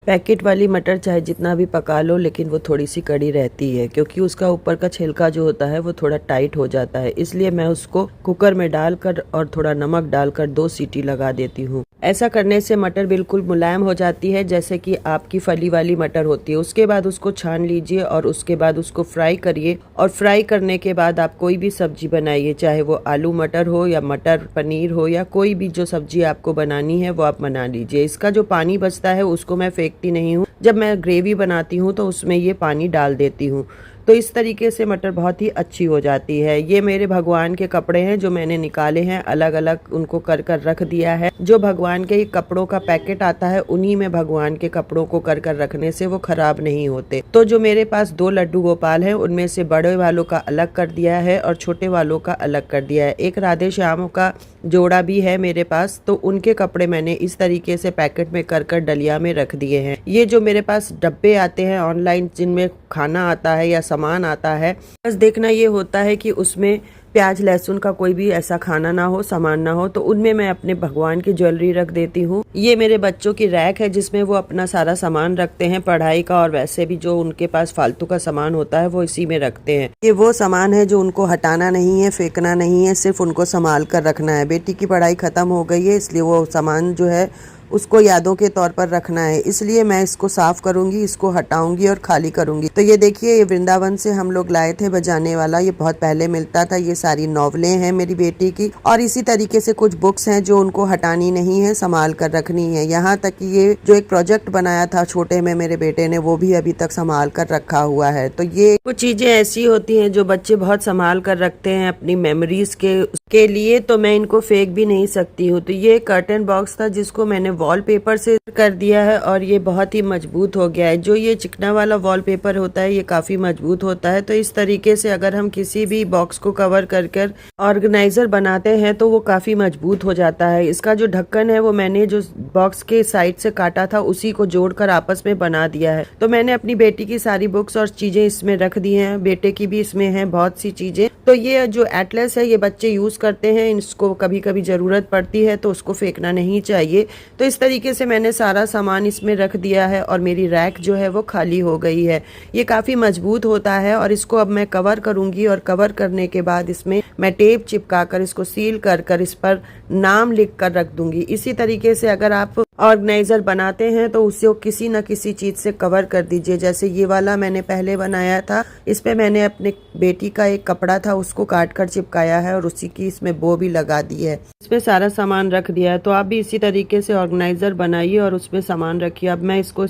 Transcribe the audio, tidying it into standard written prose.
Packet वाली मटर चाहे जितना भी पका लो लेकिन वो थोड़ी सी कड़ी रहती है, क्योंकि उसका ऊपर का छिलका जो होता है वो थोड़ा टाइट हो जाता है। इसलिए मैं उसको कुकर में डालकर और थोड़ा नमक डालकर 2 सीटी लगा देती हूँ। ऐसा करने से मटर बिल्कुल मुलायम हो जाती है, जैसे कि आपकी फली वाली मटर होती है। उसके बाद उसको छान लीजिए और उसके बाद उसको फ्राई करिए। और फ्राई करने के बाद आप कोई भी सब्जी बनाइए, चाहे वो आलू मटर हो या मटर पनीर हो या कोई भी जो सब्जी आपको बनानी है वो आप बना लीजिए। इसका जो पानी बचता है उसको मैं फेंकती नहीं हूँ। जब मैं ग्रेवी बनाती हूँ तो उसमें ये पानी डाल देती हूँ। तो इस तरीके से मटर बहुत ही अच्छी हो जाती है। ये मेरे भगवान के कपड़े हैं जो मैंने निकाले हैं, अलग अलग उनको कर कर रख दिया है। जो भगवान के कपड़ों का पैकेट आता है उन्हीं में भगवान के कपड़ों को कर कर रखने से वो खराब नहीं होते। तो जो मेरे पास 2 लड्डू गोपाल हैं उनमें से बड़े वालों का अलग कर दिया है और छोटे वालों का अलग कर दिया है। एक राधे श्याम का जोड़ा भी है मेरे पास, तो उनके कपड़े मैंने इस तरीके से पैकेट में कर कर डलिया में रख दिए हैं। ये जो मेरे पास डब्बे आते हैं ऑनलाइन जिनमें खाना आता है या सामान आता है, बस देखना ये होता है कि उसमें प्याज लहसुन का कोई भी ऐसा खाना ना हो, सामान ना हो, तो उनमें मैं अपने भगवान की ज्वेलरी रख देती हूँ। ये मेरे बच्चों की रैक है जिसमें वो अपना सारा सामान रखते हैं पढ़ाई का, और वैसे भी जो उनके पास फालतू का सामान होता है वो इसी में रखते हैं। ये वो सामान है जो उनको हटाना नहीं है, फेंकना नहीं है, सिर्फ उनको संभाल कर रखना है। बेटी की पढ़ाई खत्म हो गई है इसलिए वो सामान जो है उसको यादों के तौर पर रखना है, इसलिए मैं इसको साफ करूंगी, इसको हटाऊंगी और खाली करूंगी। तो ये देखिए, ये वृंदावन से हम लोग लाए थे बजाने वाला, ये बहुत पहले मिलता था। ये सारी नॉवलें हैं मेरी बेटी की, और इसी तरीके से कुछ बुक्स हैं जो उनको हटानी नहीं है, संभाल कर रखनी है। यहाँ तक कि ये जो एक प्रोजेक्ट बनाया था छोटे में मेरे बेटे ने, वो भी अभी तक संभाल कर रखा हुआ है। तो ये कुछ चीजें ऐसी होती हैं जो बच्चे बहुत संभाल कर रखते हैं अपनी मेमोरीज के लिए, तो मैं इनको फेंक भी नहीं सकती हूँ। तो ये कर्टन बॉक्स था जिसको मैंने वॉलपेपर से कर दिया है और ये बहुत ही मजबूत हो गया है। जो ये चिकना वाला वॉलपेपर होता है ये काफी मजबूत होता है। तो इस तरीके से अगर हम किसी भी बॉक्स को कवर कर कर ऑर्गेनाइजर बनाते हैं तो वो काफी मजबूत हो जाता है। इसका जो ढक्कन है वो मैंने जो बॉक्स के साइड से काटा था उसी को जोड़कर आपस में बना दिया है। तो मैंने अपनी बेटी की सारी बुक्स और चीजें इसमें रख दी हैं, बेटे की भी इसमें है बहुत सी चीजें। तो ये जो एटलस है ये बच्चे यूज करते हैं, इसको कभी कभी जरूरत पड़ती है तो उसको फेंकना नहीं चाहिए। तो इस तरीके से मैंने सारा सामान इसमें रख दिया है और मेरी रैक जो है वो खाली हो गई है। ये काफी मजबूत होता है और इसको अब मैं कवर करूंगी, और कवर करने के बाद इसमें मैं टेप चिपका कर इसको सील कर कर इस पर नाम लिख कर रख दूंगी। इसी तरीके से अगर आप ऑर्गेनाइजर बनाते हैं तो उसे किसी न किसी चीज से कवर कर दीजिए। जैसे ये वाला मैंने पहले बनाया था, इस पे मैंने अपने बेटी का एक कपड़ा था उसको काट कर चिपकाया है और उसी की इसमें बो भी लगा दी है। इसमें सारा सामान रख दिया है। तो आप भी इसी तरीके से ऑर्गेनाइजर बनाइए और उसमें सामान रखिए। अब मैं इसको